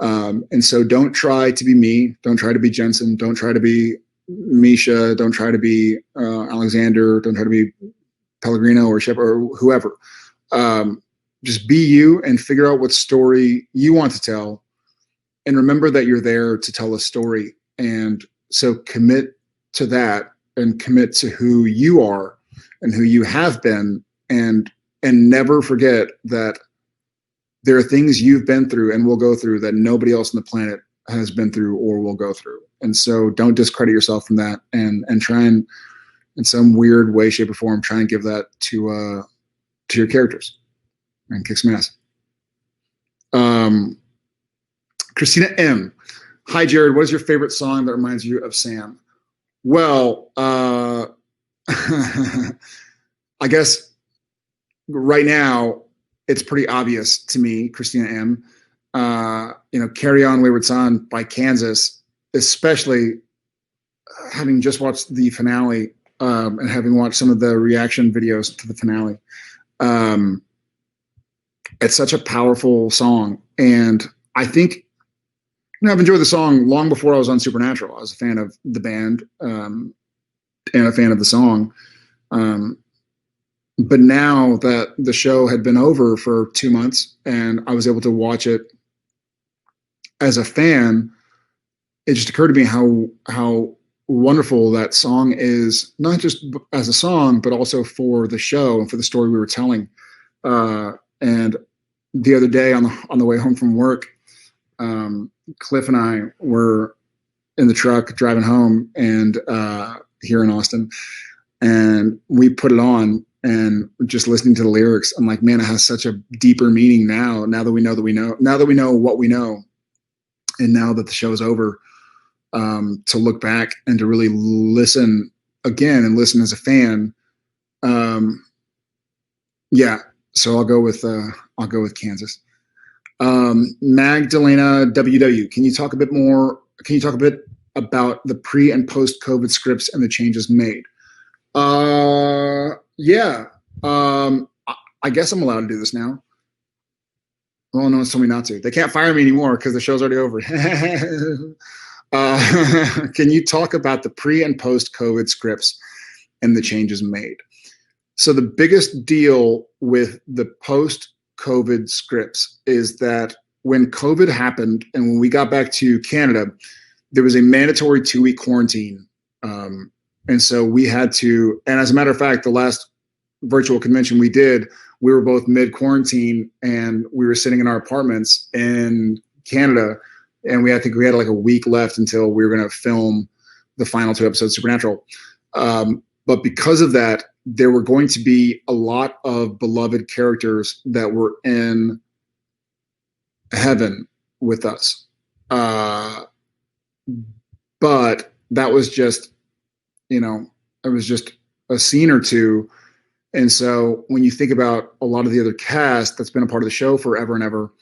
And so don't try to be me. Don't try to be Jensen. Don't try to be Misha. Don't try to be Alexander. Don't try to be Pellegrino or Shep or whoever. Just be you and figure out what story you want to tell. And remember that you're there to tell a story. And so commit to that and commit to who you are and who you have been, and never forget that there are things you've been through and will go through that nobody else on the planet has been through or will go through. And so don't discredit yourself from that, and try and, in some weird way, shape, or form, try and give that to your characters and kick some ass. Christina M. Hi, Jared. What is your favorite song that reminds you of Sam? Well, I guess right now it's pretty obvious to me, Christina M. Carry On Wayward Son by Kansas, especially having just watched the finale and having watched some of the reaction videos to the finale. It's such a powerful song, and I think I've enjoyed the song long before I was on Supernatural. I was a fan of the band and a fan of the song. But now that the show had been over for 2 months and I was able to watch it as a fan, it just occurred to me how wonderful that song is, not just as a song, but also for the show and for the story we were telling. And the other day on the way home from work, Cliff and I were in the truck driving home, and here in Austin, and we put it on and just listening to the lyrics. I'm like, man, it has such a deeper meaning now that we know what we know, and now that the show is over, to look back and to really listen again and listen as a fan. Yeah, so I'll go with Kansas. Magdalena WW, can you talk a bit about the pre and post COVID scripts and the changes made? Yeah. I guess I'm allowed to do this now. Well, no one's told me not to. They can't fire me anymore because the show's already over. Can you talk about the pre and post COVID scripts and the changes made? So the biggest deal with the post COVID scripts is that when COVID happened and when we got back to Canada, there was a mandatory 2-week quarantine. And so we had to, and as a matter of fact, the last virtual convention we did, we were both mid quarantine and we were sitting in our apartments in Canada. And I think we had like a week left until we were going to film the final 2 episodes of Supernatural. But because of that, there were going to be a lot of beloved characters that were in heaven with us. But that was just, it was just a scene or two. And so when you think about a lot of the other cast that's been a part of the show forever and ever,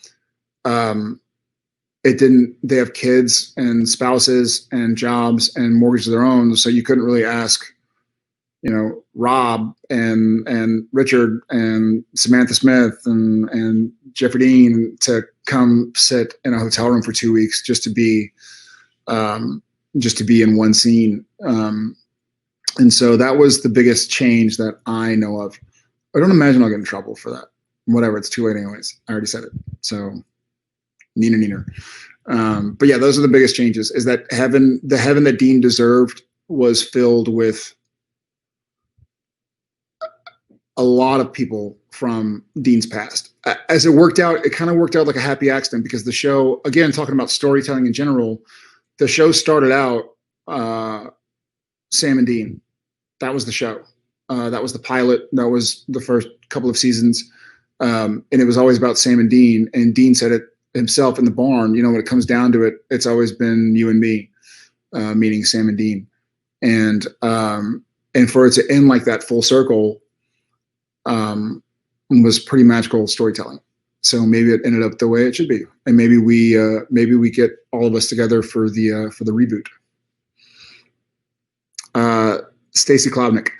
they have kids and spouses and jobs and mortgages of their own. So you couldn't really ask, Rob and Richard and Samantha Smith and Jeffrey Dean to come sit in a hotel room for 2 weeks just to be in one scene. And so that was the biggest change that I know of. I don't imagine I'll get in trouble for that. Whatever, it's too late anyways. I already said it. So neener. But yeah, those are the biggest changes, is that the heaven that Dean deserved was filled with a lot of people from Dean's past. As it worked out, it kind of worked out like a happy accident, because the show, again, talking about storytelling in general, the show started out Sam and Dean. That was the show. That was the pilot. That was the first couple of seasons. And it was always about Sam and Dean. And Dean said it himself in the barn, when it comes down to it, it's always been you and me, meaning Sam and Dean. And for it to end like that full circle was pretty magical storytelling. So maybe it ended up the way it should be. And maybe we get all of us together for the reboot. Stacy Klobnik.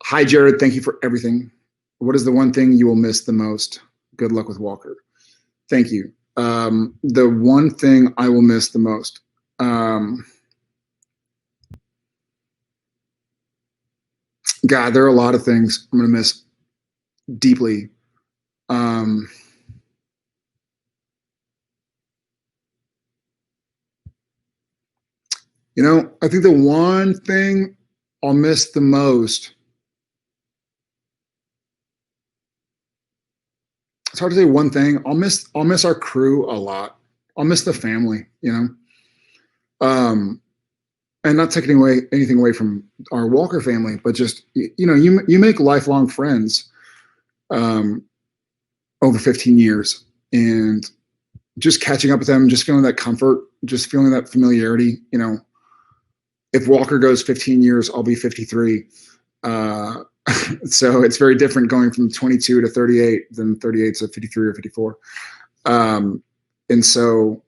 Hi, Jared. Thank you for everything. What is the one thing you will miss the most? Good luck with Walker. Thank you. The one thing I will miss the most. God, there are a lot of things I'm going to miss deeply. I think the one thing I'll miss the most, it's hard to say one thing. I'll miss our crew a lot. I'll miss the family, and not taking anything away from our Walker family, but just, you make lifelong friends, over 15 years, and just catching up with them, just feeling that comfort, just feeling that familiarity, if Walker goes 15 years, I'll be 53. So it's very different going from 22 to 38 than 38 to 53 or 54. And so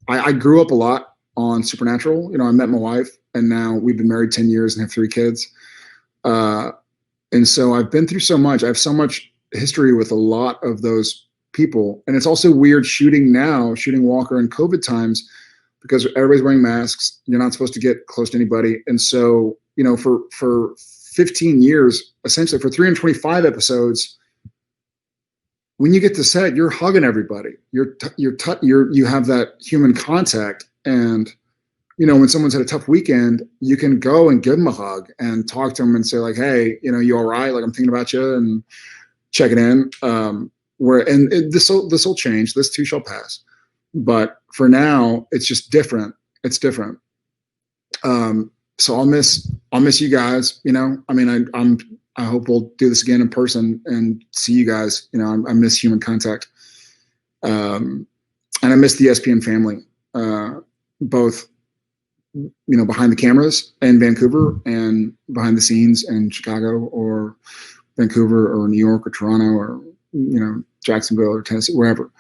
I grew up a lot on Supernatural. I met my wife, and now we've been married 10 years and have 3 kids. And so I've been through so much. I have so much history with a lot of those people. And it's also weird shooting Walker in COVID times, because everybody's wearing masks. You're not supposed to get close to anybody. And so, for 15 years, essentially for 325 episodes, when you get to set, you're hugging everybody. You have that human contact. And, when someone's had a tough weekend, you can go and give them a hug and talk to them and say, like, hey, you all right? Like, I'm thinking about you, and check it in. This will change. This too shall pass. But for now, it's just different. It's different. So I'll miss you guys. I hope we'll do this again in person and see you guys. I miss human contact, and I miss the ESPN family, both behind the cameras in Vancouver and behind the scenes in Chicago or Vancouver or New York or Toronto or Jacksonville or Tennessee, wherever.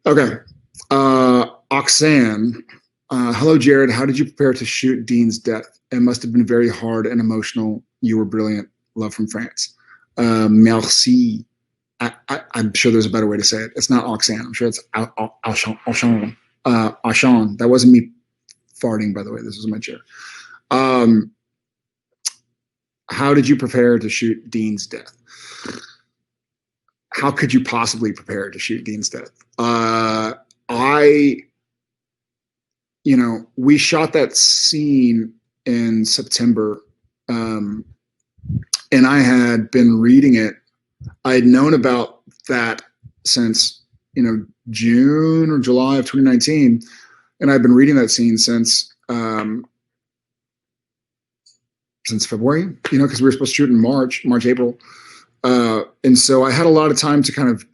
Okay. Oxane, hello, Jared. How did you prepare to shoot Dean's death? It must have been very hard and emotional. You were brilliant. Love from France. Merci. I'm sure there's a better way to say it. It's not Oxane. I'm sure it's Auchan. That wasn't me farting, by the way. This was my chair. How did you prepare to shoot Dean's death? How could you possibly prepare to shoot Dean's death? We shot that scene in September, and I had been reading it. I had known about that since, June or July of 2019, and I've been reading that scene since February, because we were supposed to shoot in March, April. And so I had a lot of time to kind of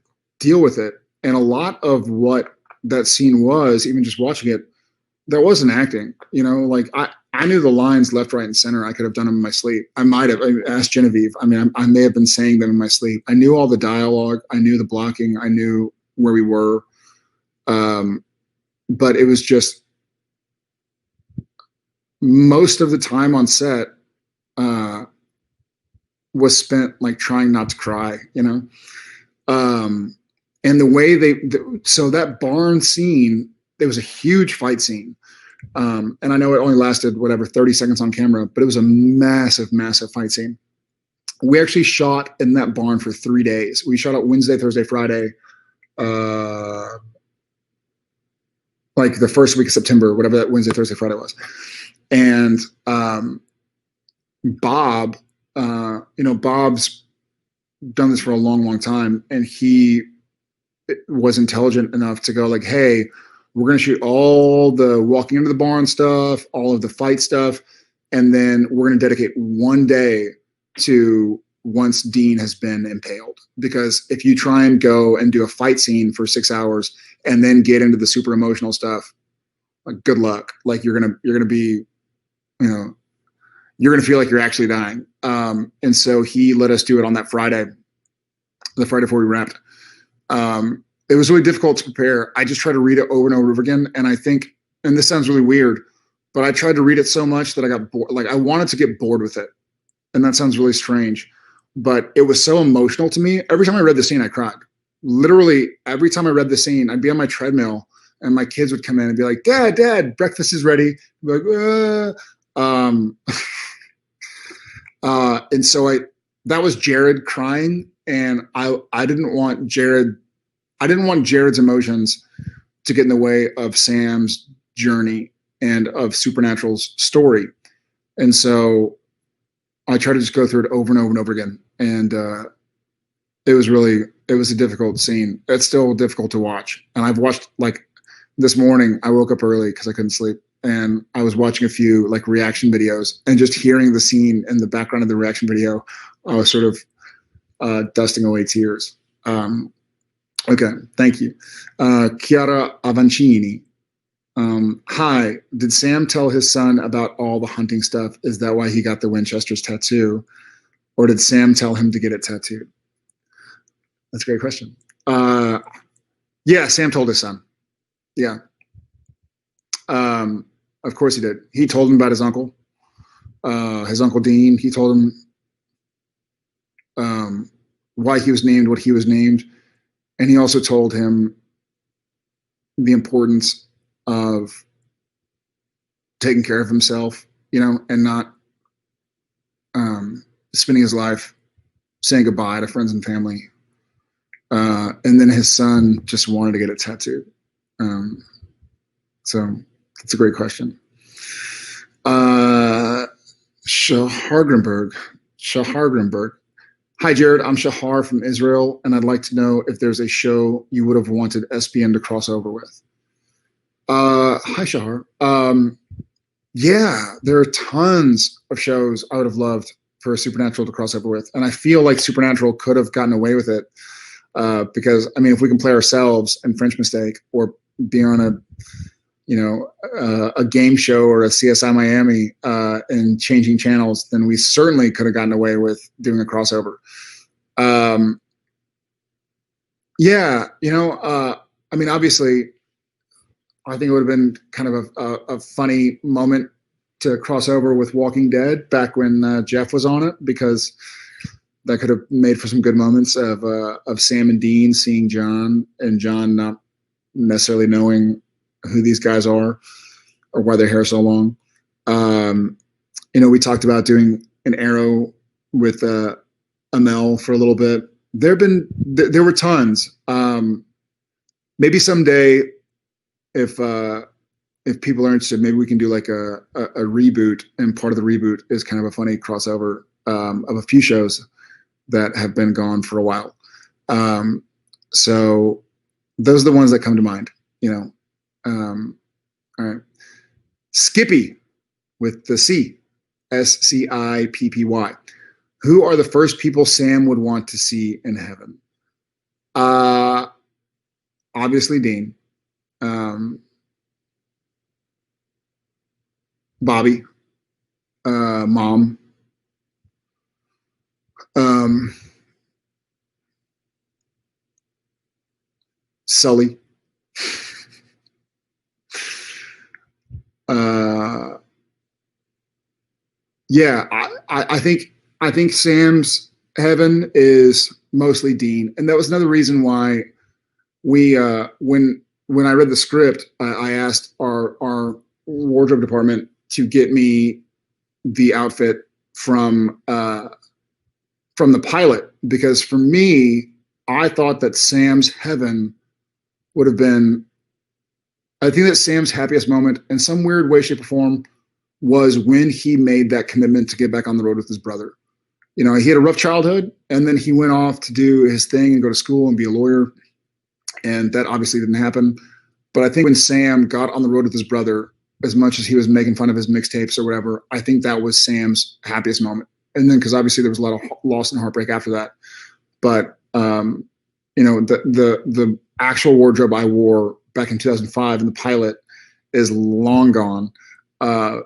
deal with it. And a lot of what that scene was, even just watching it, that wasn't acting, like I knew the lines left, right, and center. I could have done them in my sleep. I asked Genevieve. I may have been saying them in my sleep. I knew all the dialogue. I knew the blocking. I knew where we were. But it was just most of the time on set, was spent like trying not to cry, and the way so that barn scene, there was a huge fight scene. And I know it only lasted 30 seconds on camera, but it was a massive, massive fight scene. We actually shot in that barn for 3 days. We shot it Wednesday, Thursday, Friday, like the first week of September, whatever that Wednesday, Thursday, Friday was. And Bob, Bob's done this for a long, long time, and he was intelligent enough to go like, hey, we're going to shoot all the walking into the barn stuff, all of the fight stuff, and then we're going to dedicate 1 day to once Dean has been impaled. Because if you try and go and do a fight scene for 6 hours and then get into the super emotional stuff, like, good luck. Like, you're going to be, you're going to feel like you're actually dying. And so he let us do it on that Friday, the Friday before we wrapped. It was really difficult to prepare. I just tried to read it over and over again. And I think, and this sounds really weird, but I tried to read it so much that I got bored. Like, I wanted to get bored with it. And that sounds really strange, but it was so emotional to me. Every time I read the scene, I cried. Literally every time I read the scene, I'd be on my treadmill and my kids would come in and be like, Dad, breakfast is ready. I'd be like, and so that was Jared crying, and I didn't want Jared's emotions to get in the way of Sam's journey and of Supernatural's story. And so I tried to just go through it over and over and over again. And it was a difficult scene. It's still difficult to watch. And I've watched, like, this morning, I woke up early because I couldn't sleep. And I was watching a few like reaction videos, and just hearing the scene in the background of the reaction video, I was sort of dusting away tears. Okay, thank you. Chiara Avancini. Hi, did Sam tell his son about all the hunting stuff? Is that why he got the Winchester's tattoo? Or did Sam tell him to get it tattooed? That's a great question. Yeah, Sam told his son. Yeah. Of course he did. He told him about his Uncle Dean. He told him why he was named what he was named. And he also told him the importance of taking care of himself, and not spending his life saying goodbye to friends and family. And then his son just wanted to get it tattooed. So that's a great question. Shahar Grimberg. Hi, Jared. I'm Shahar from Israel, and I'd like to know if there's a show you would have wanted SPN to cross over with. Hi, Shahar. Yeah, there are tons of shows I would have loved for Supernatural to cross over with, and I feel like Supernatural could have gotten away with it because, if we can play ourselves in French Mistake or be on a game show or a CSI Miami and changing channels, then we certainly could have gotten away with doing a crossover. Obviously, I think it would have been kind of a funny moment to cross over with Walking Dead back when Jeff was on it, because that could have made for some good moments of Sam and Dean seeing John, and John not necessarily knowing who these guys are. or why their hair is so long. We talked about doing an arrow with Amel for a little bit. There were tons. Maybe someday, if people are interested, maybe we can do like a reboot, and part of the reboot is kind of a funny crossover of a few shows that have been gone for a while. So those are the ones that come to mind. All right. Skippy with the C, Scippy. Who are the first people Sam would want to see in heaven? Obviously Dean, Bobby, Mom, Sully, yeah, I think Sam's heaven is mostly Dean, and that was another reason why we when I read the script, I asked our wardrobe department to get me the outfit from the pilot, because for me, I thought that Sam's heaven would have been. I think that Sam's happiest moment, in some weird way, shape, or form, was when he made that commitment to get back on the road with his brother. He had a rough childhood, and then he went off to do his thing and go to school and be a lawyer, and that obviously didn't happen. But I think when Sam got on the road with his brother, as much as he was making fun of his mixtapes or whatever, I think that was Sam's happiest moment. And then, because obviously there was a lot of loss and heartbreak after that. But the actual wardrobe I wore back in 2005 in the pilot is long gone.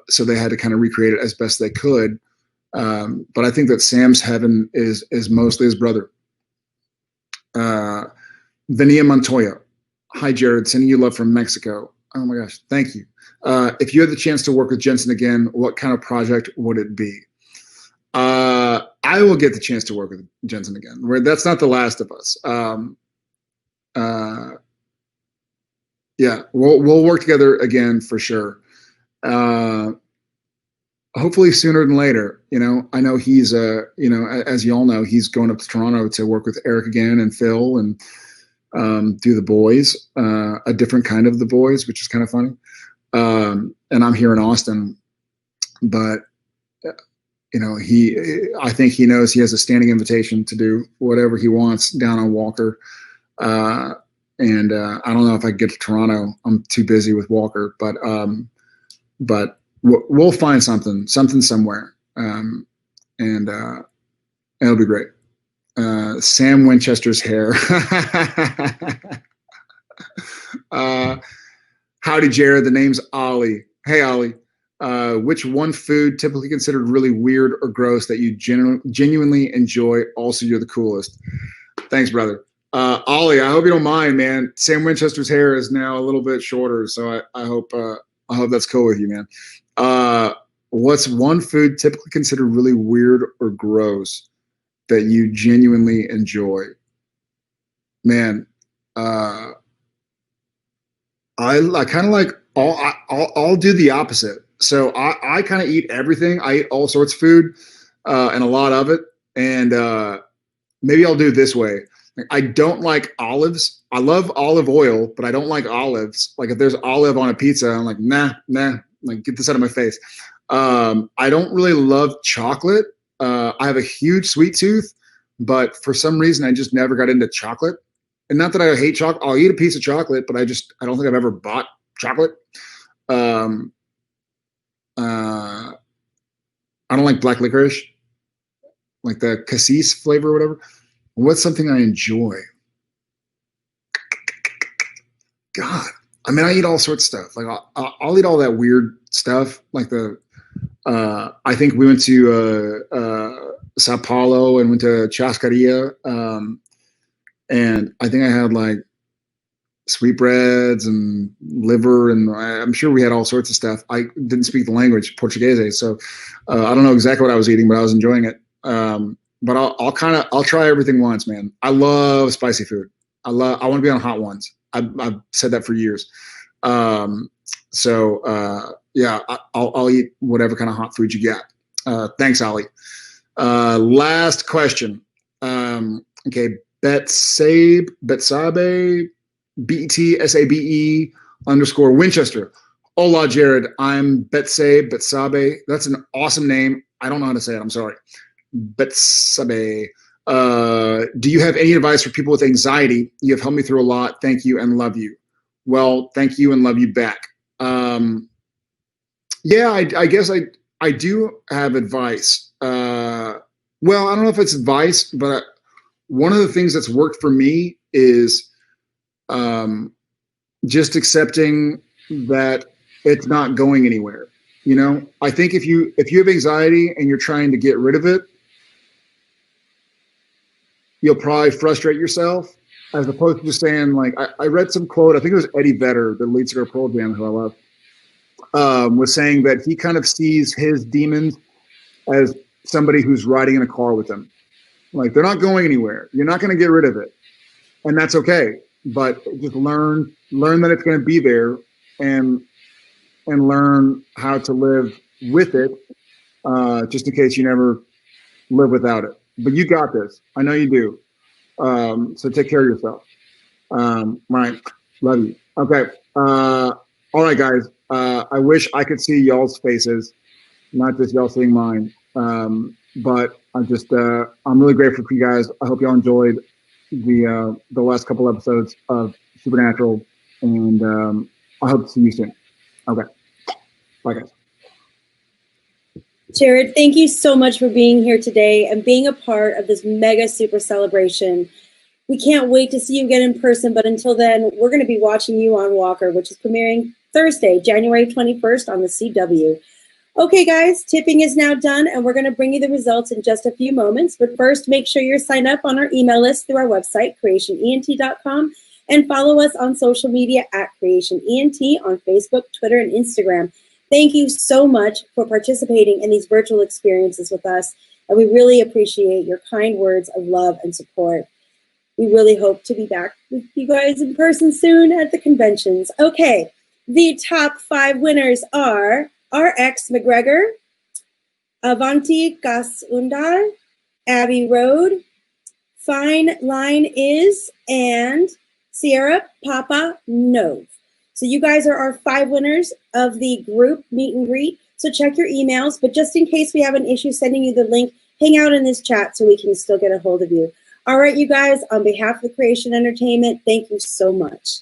So they had to kind of recreate it as best they could. But I think that Sam's heaven is mostly his brother. Vania Montoya. Hi, Jared. Sending you love from Mexico. Oh my gosh. Thank you. If you had the chance to work with Jensen again, what kind of project would it be? I will get the chance to work with Jensen again. That's not The Last of Us. Yeah, we'll work together again for sure. Hopefully sooner than later. I know he's as you all know, he's going up to Toronto to work with Eric again and Phil and do The Boys, a different kind of The Boys, which is kind of funny. And I'm here in Austin, but I think he knows he has a standing invitation to do whatever he wants down on Walker. And I don't know if I can get to Toronto. I'm too busy with Walker, but we'll find something somewhere. And it'll be great. Sam Winchester's hair. Howdy, Jared. The name's Ollie. Hey, Ollie. Which one food typically considered really weird or gross that you genuinely enjoy? Also, you're the coolest. Thanks, brother. Ollie, I hope you don't mind, man. Sam Winchester's hair is now a little bit shorter, so I hope that's cool with you, man. What's one food typically considered really weird or gross that you genuinely enjoy? Man, I kind of like I'll do the opposite. So I kind of eat everything. I eat all sorts of food, and a lot of it. And maybe I'll do it this way. I don't like olives. I love olive oil, but I don't like olives. Like if there's olive on a pizza, I'm like, nah. Like get this out of my face. I don't really love chocolate. I have a huge sweet tooth, but for some reason I just never got into chocolate. And not that I hate chocolate. I'll eat a piece of chocolate, but I don't think I've ever bought chocolate. I don't like black licorice, like the cassis flavor or whatever. What's something I enjoy? God, I mean, I eat all sorts of stuff. Like I'll eat all that weird stuff. Like I think we went to Sao Paulo and went to Chascaria. And I think I had like sweetbreads and liver, and I'm sure we had all sorts of stuff. I didn't speak the language, Portuguese, so I don't know exactly what I was eating, but I was enjoying it. But I'll try everything once, man. I love spicy food. I want to be on hot ones. I've said that for years. So yeah, I'll eat whatever kind of hot food you get. Thanks, Ali. Last question. Okay, Betsabe, BETSABE _ Winchester. Hola, Jared. I'm Betsabe. That's an awesome name. I don't know how to say it. I'm sorry. Betsabe. Do you have any advice for people with anxiety? You have helped me through a lot. Thank you and love you. Well, thank you and love you back. Yeah, I guess I do have advice. Well, I don't know if it's advice, but one of the things that's worked for me is just accepting that it's not going anywhere. You know, I think if you have anxiety and you're trying to get rid of it, you'll probably frustrate yourself, as opposed to just saying, like, I read some quote, I think it was Eddie Vedder, the lead singer of Pearl Jam, who I love, was saying that he kind of sees his demons as somebody who's riding in a car with him. Like, they're not going anywhere. You're not going to get rid of it. And that's okay. But just learn that it's going to be there, and learn how to live with it, just in case you never live without it. But you got this. I know you do. So take care of yourself. Right. Love you. Okay. All right, guys. I wish I could see y'all's faces, not just y'all seeing mine. But I'm really grateful for you guys. I hope y'all enjoyed the last couple episodes of Supernatural, and I hope to see you soon. Okay. Bye, guys. Jared, thank you so much for being here today and being a part of this mega super celebration. We can't wait to see you again in person, but until then, we're going to be watching you on Walker, which is premiering Thursday, January 21st on the CW. Okay, guys, tipping is now done, and we're going to bring you the results in just a few moments. But first, make sure you're signed up on our email list through our website, creationent.com, and follow us on social media at creationent on Facebook, Twitter, and Instagram. Thank you so much for participating in these virtual experiences with us, and we really appreciate your kind words of love and support. We really hope to be back with you guys in person soon at the conventions. Okay, the top 5 winners are RX McGregor, Avanti Gasundar, Abbey Road, Fine Line Is, and Sierra Papa Nove. So you guys are our 5 winners of the group meet and greet. So check your emails, but just in case we have an issue sending you the link, hang out in this chat so we can still get a hold of you. All right, you guys, on behalf of the Creation Entertainment, thank you so much.